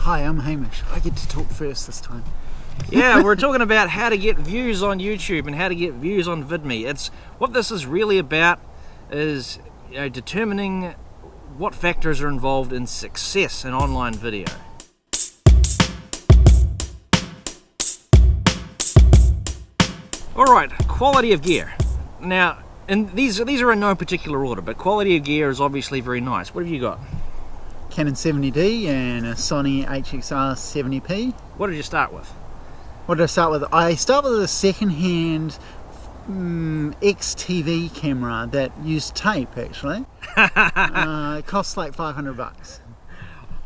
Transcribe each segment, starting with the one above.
Hi, I'm Hamish. I get to talk first this time. Yeah, we're talking about how to get views on YouTube and how to get views on VidMe. It's what this is really about is determining what factors are involved in success in online video. Alright, quality of gear. Now, and these are in no particular order, but quality of gear is obviously very nice. What have you got? Canon 70D and a Sony HXR 70p. What did you start with? What did I start with? I start with a second-hand XTV camera that used tape, actually. It costs like $500.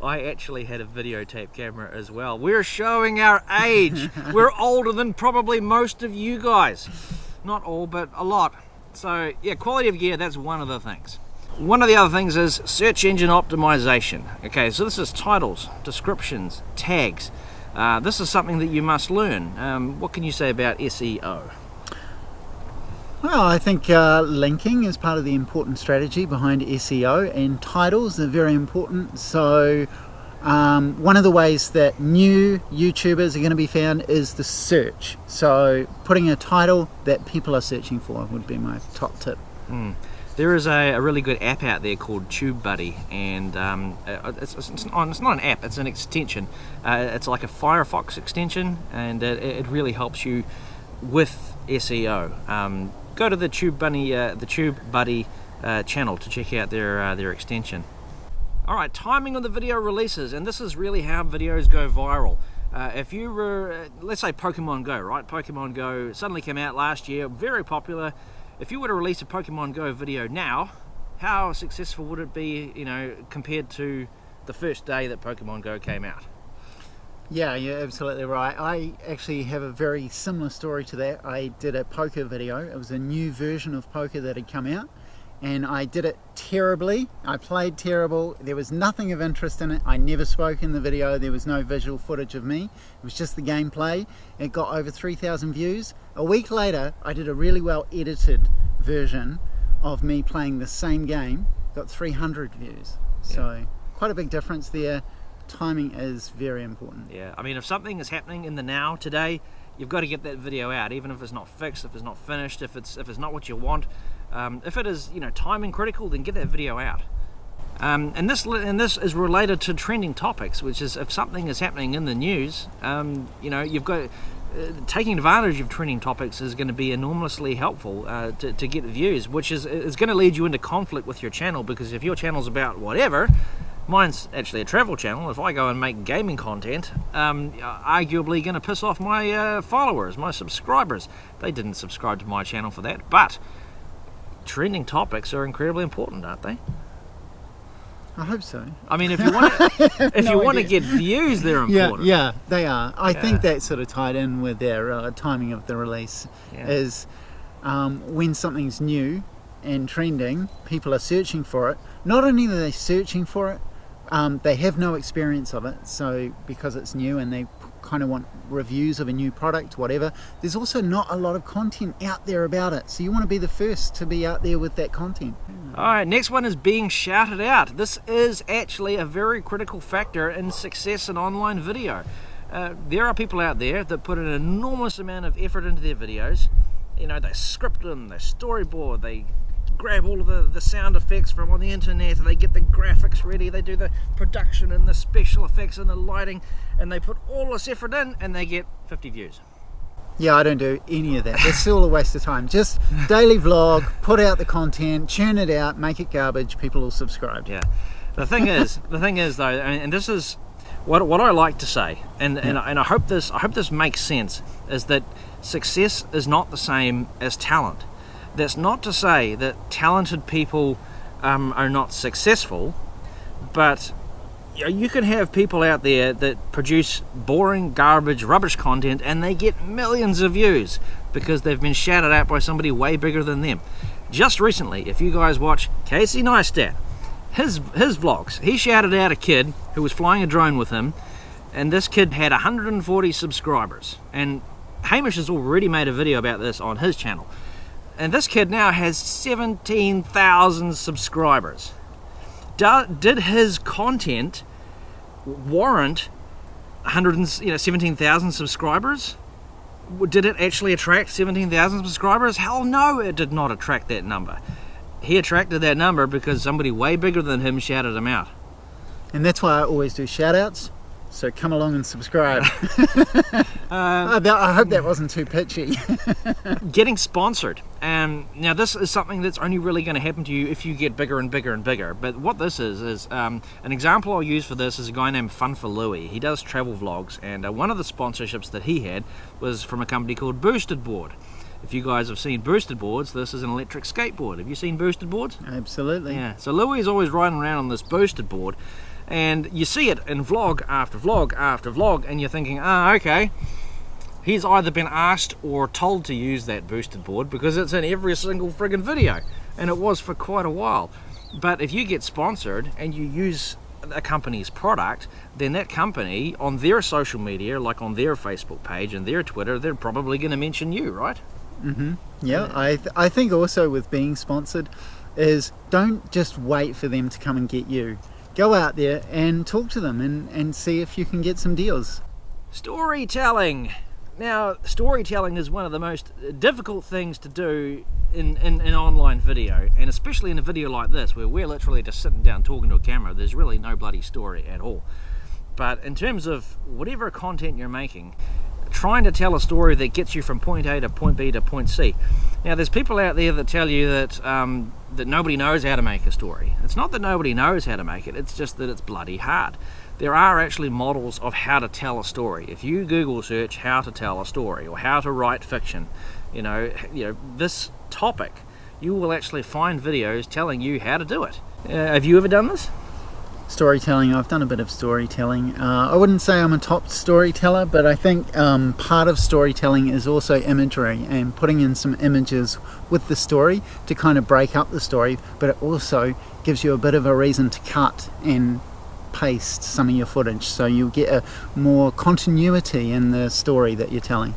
I actually had a videotape camera as well. We're showing our age. We're older than probably most of you guys. Not all, but a lot. So yeah, quality of gear, that's one of the things. One of the other things is search engine optimization. Okay, so this is titles, descriptions, tags. This is something that you must learn. What can you say about SEO? Well, I think linking is part of the important strategy behind SEO, and titles are very important. So one of the ways that new YouTubers are going to be found is the search. So putting a title that people are searching for would be my top tip. There is a really good app out there called TubeBuddy, and it's not an app, it's an extension. It's like a Firefox extension, and it really helps you with SEO. Go to the TubeBuddy channel to check out their extension. Alright, timing of the video releases, and this is really how videos go viral. If you were, let's say Pokemon Go, right? Pokemon Go suddenly came out last year, very popular. If you were to release a Pokemon Go video now, how successful would it be, compared to the first day that Pokemon Go came out? Yeah, you're absolutely right. I actually have a very similar story to that. I did a poker video. It was a new version of poker that had come out, and I did it terribly. I played terrible. There was nothing of interest in it. I never spoke in the video. There was no visual footage of me. It was just the gameplay. It got over 3,000 views. A week later, I did a really well edited version of me playing the same game. Got 300 views. So quite a big difference there. Timing is very important. Yeah, I mean, if something is happening in the now today, you've got to get that video out, even if it's not fixed, if it's not finished, if it's not what you want. If it is, timing critical, then get that video out. And this is related to trending topics, which is if something is happening in the news, you've got taking advantage of trending topics is going to be enormously helpful to get views, which is going to lead you into conflict with your channel, because if your channel's about whatever, mine's actually a travel channel. If I go and make gaming content, arguably going to piss off my followers, my subscribers. They didn't subscribe to my channel for that, but trending topics are incredibly important, aren't they? I hope so. I mean, if you want to get views, they're important. Yeah, they are. I think that sort of tied in with their timing of the release. Is when something's new and trending, people are searching for it. Not only are they searching for it, they have no experience of it, so because it's new and they kind of want reviews of a new product, whatever, there's also not a lot of content out there about it, so you want to be the first to be out there with that content. Alright, next one is being shouted out. This is actually a very critical factor in success in online video. There are people out there that put an enormous amount of effort into their videos. They script them, they storyboard, they grab all of the sound effects from on the internet, and they get the graphics ready, they do the production and the special effects and the lighting, and they put all this effort in and they get 50 views. Yeah, I don't do any of that. It's still a waste of time. Just daily vlog, put out the content, churn it out, make it garbage, people will subscribe. Yeah. The thing is though, and this is what I like to say, and I hope this makes sense, is that success is not the same as talent. That's not to say that talented people are not successful, but you can have people out there that produce boring, garbage, rubbish content, and they get millions of views because they've been shouted out by somebody way bigger than them. Just recently, if you guys watch Casey Neistat, his vlogs, he shouted out a kid who was flying a drone with him, and this kid had 140 subscribers. And Hamish has already made a video about this on his channel. And this kid now has 17,000 subscribers. Did his content warrant 17,000 subscribers. Did it actually attract 17,000 subscribers? Hell no, it did not attract that number. He attracted that number because somebody way bigger than him shouted him out. And that's why I always do shout outs. So come along and subscribe. I hope that wasn't too pitchy. Getting sponsored. Now this is something that's only really going to happen to you if you get bigger and bigger and bigger. But what this is an example I'll use for this is a guy named Fun for Louie. He does travel vlogs, and one of the sponsorships that he had was from a company called Boosted Board. If you guys have seen boosted boards, this is an electric skateboard. Have you seen boosted boards? Absolutely. Yeah. So Louie is always riding around on this boosted board, and you see it in vlog after vlog after vlog, and you're thinking, okay, he's either been asked or told to use that boosted board because it's in every single friggin' video, and it was for quite a while. But if you get sponsored and you use a company's product, then that company on their social media, like on their Facebook page and their Twitter, they're probably going to mention you, right? Mm-hmm. Yeah, I think also with being sponsored is don't just wait for them to come and get you. Go out there and talk to them and see if you can get some deals. Storytelling. Now, storytelling is one of the most difficult things to do in online video, and especially in a video like this where we're literally just sitting down talking to a camera. There's really no bloody story at all. But in terms of whatever content you're making, trying to tell a story that gets you from point A to point B to point C. Now, there's people out there that tell you that that nobody knows how to make a story. It's not that nobody knows how to make it, it's just that it's bloody hard. There are actually models of how to tell a story. If you Google search how to tell a story or how to write fiction, you know this topic, you will actually find videos telling you how to do it. Have you ever done this? Storytelling, I've done a bit of storytelling. I wouldn't say I'm a top storyteller, but I think part of storytelling is also imagery and putting in some images with the story to kind of break up the story, but it also gives you a bit of a reason to cut and paste some of your footage, so you get a more continuity in the story that you're telling.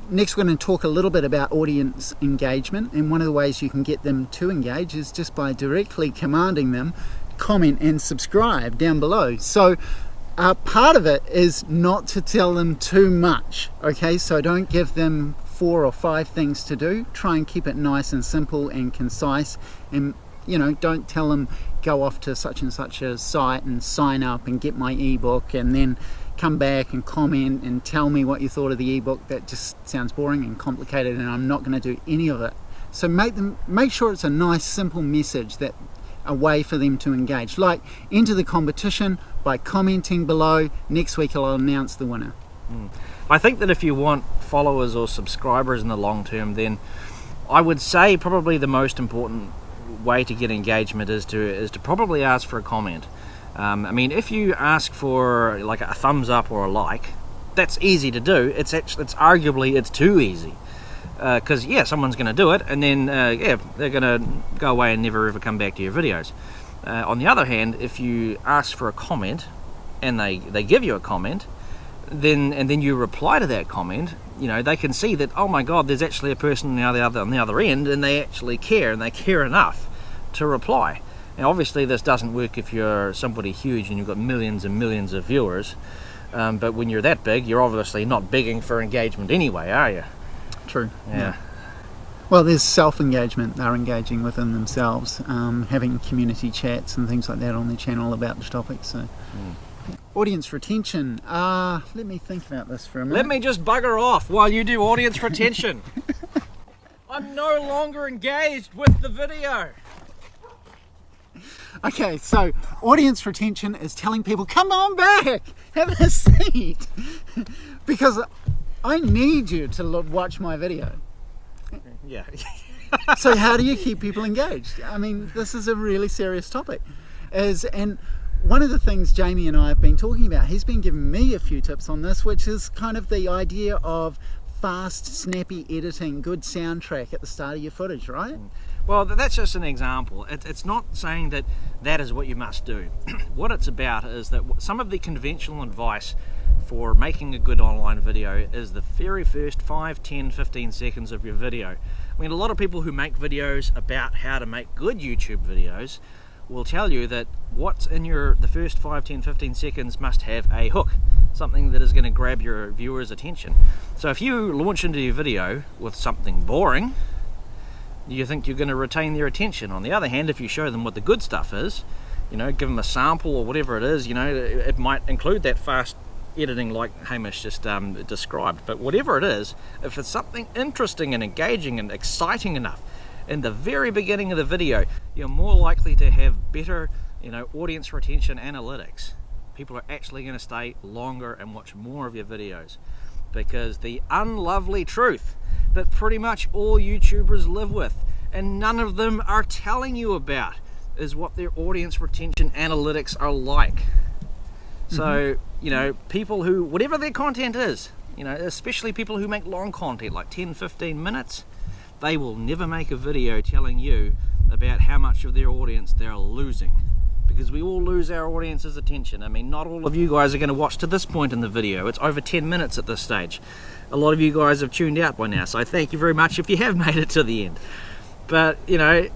Next, we're going to talk a little bit about audience engagement, and one of the ways you can get them to engage is just by directly commanding them comment and subscribe down below. So part of it is not to tell them too much, okay? So don't give them 4 or 5 things to do. Try and keep it nice and simple and concise, and don't tell them go off to such and such a site and sign up and get my ebook and then come back and comment and tell me what you thought of the ebook. That just sounds boring and complicated, and I'm not going to do any of it. So make sure it's a nice simple message, that a way for them to engage. Like, enter the competition by commenting below. Next week I'll announce the winner. I think that if you want followers or subscribers in the long term, then I would say probably the most important way to get engagement is to probably ask for a comment. I mean, if you ask for like a thumbs up or a like, that's easy to do. It's arguably too easy. Because someone's going to do it, and then they're going to go away and never ever come back to your videos. On the other hand, if you ask for a comment and they give you a comment, then you reply to that comment, they can see that, oh my god, there's actually a person on the other end, and they actually care, and they care enough to reply. Now obviously this doesn't work if you're somebody huge and you've got millions and millions of viewers, but when you're that big, you're obviously not begging for engagement anyway, are you? True. Yeah. Well, there's self-engagement. They're engaging within themselves, having community chats and things like that on their channel about the topic. So, audience retention. Let me think about this for a minute. Let me just bugger off while you do audience retention. I'm no longer engaged with the video. Okay, so audience retention is telling people, come on back, have a seat, because I need you to watch my video. Yeah. So how do you keep people engaged? I mean, this is a really serious topic. And one of the things Jamie and I have been talking about, he's been giving me a few tips on this, which is kind of the idea of fast, snappy editing, good soundtrack at the start of your footage, right? Well, that's just an example. It's not saying that is what you must do. What it's about is that some of the conventional advice for making a good online video is the very first 5, 10, 15 seconds of your video. I mean, a lot of people who make videos about how to make good YouTube videos will tell you that what's in the first 5, 10, 15 seconds must have a hook. something that is going to grab your viewers' attention. So if you launch into your video with something boring, you think you're going to retain their attention. On the other hand, if you show them what the good stuff is, you know, give them a sample or whatever it is, you know, it might include that fast editing like Hamish just described. But whatever it is, if it's something interesting and engaging and exciting enough in the very beginning of the video, you're more likely to have better, you know, audience retention analytics. People are actually going to stay longer and watch more of your videos, because the unlovely truth that pretty much all YouTubers live with, and none of them are telling you about, is what their audience retention analytics are like. So, you know, people who, whatever their content is, you know, especially people who make long content like 10-15 minutes, they will never make a video telling you about how much of their audience they're losing, because we all lose our audience's attention. I mean, not all of you guys are going to watch to this point in the video. It's over 10 minutes at this stage. A lot of you guys have tuned out by now, so thank you very much if you have made it to the end. But, you know,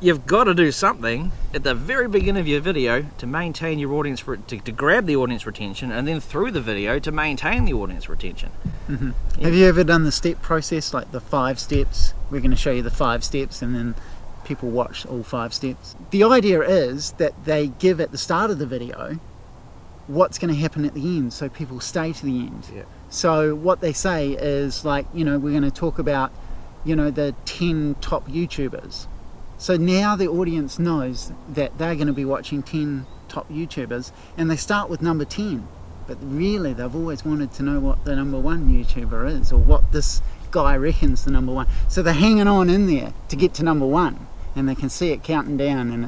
you've got to do something at the very beginning of your video to maintain your audience, to grab the audience retention, and then through the video to maintain the audience retention. Yeah. Have you ever done the step process, like the 5 steps? We're going to show you the 5 steps, and then people watch all 5 steps. The idea is that they give at the start of the video what's going to happen at the end, so people stay to the end. Yeah. So what they say is, like, you know, we're going to talk about, you know, the 10 top YouTubers. So now the audience knows that they're going to be watching 10 top YouTubers, and they start with number 10. But really, they've always wanted to know what the number 1 YouTuber is, or what this guy reckons the number 1. So they're hanging on in there to get to number 1, and they can see it counting down, and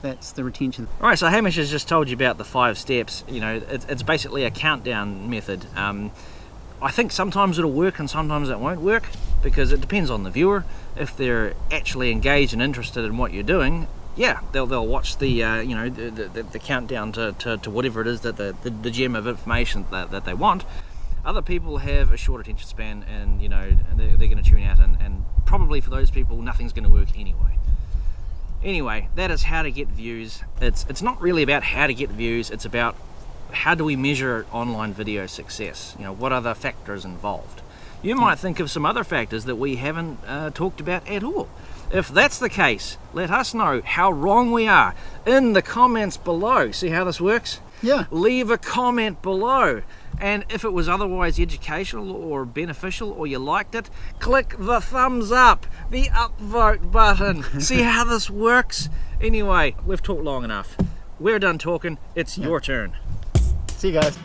that's the retention. All right, so Hamish has just told you about the 5 steps. You know, it's basically a countdown method. I think sometimes it'll work and sometimes it won't work, because it depends on the viewer. If they're actually engaged and interested in what you're doing, yeah, they'll watch the you know, the countdown to whatever it is that the gem of information that they want. Other people have a short attention span, and you know, they're going to tune out, and probably for those people nothing's going to work anyway. Anyway, that is how to get views. It's not really about how to get views, it's about how do we measure online video success? You know, what are the factors involved? You might think of some other factors that we haven't talked about at all. If that's the case, let us know how wrong we are in the comments below. See how this works? Yeah. Leave a comment below. And if it was otherwise educational or beneficial, or you liked it, click the thumbs up, the upvote button. See how this works? Anyway, we've talked long enough. We're done talking. It's your turn. See you guys.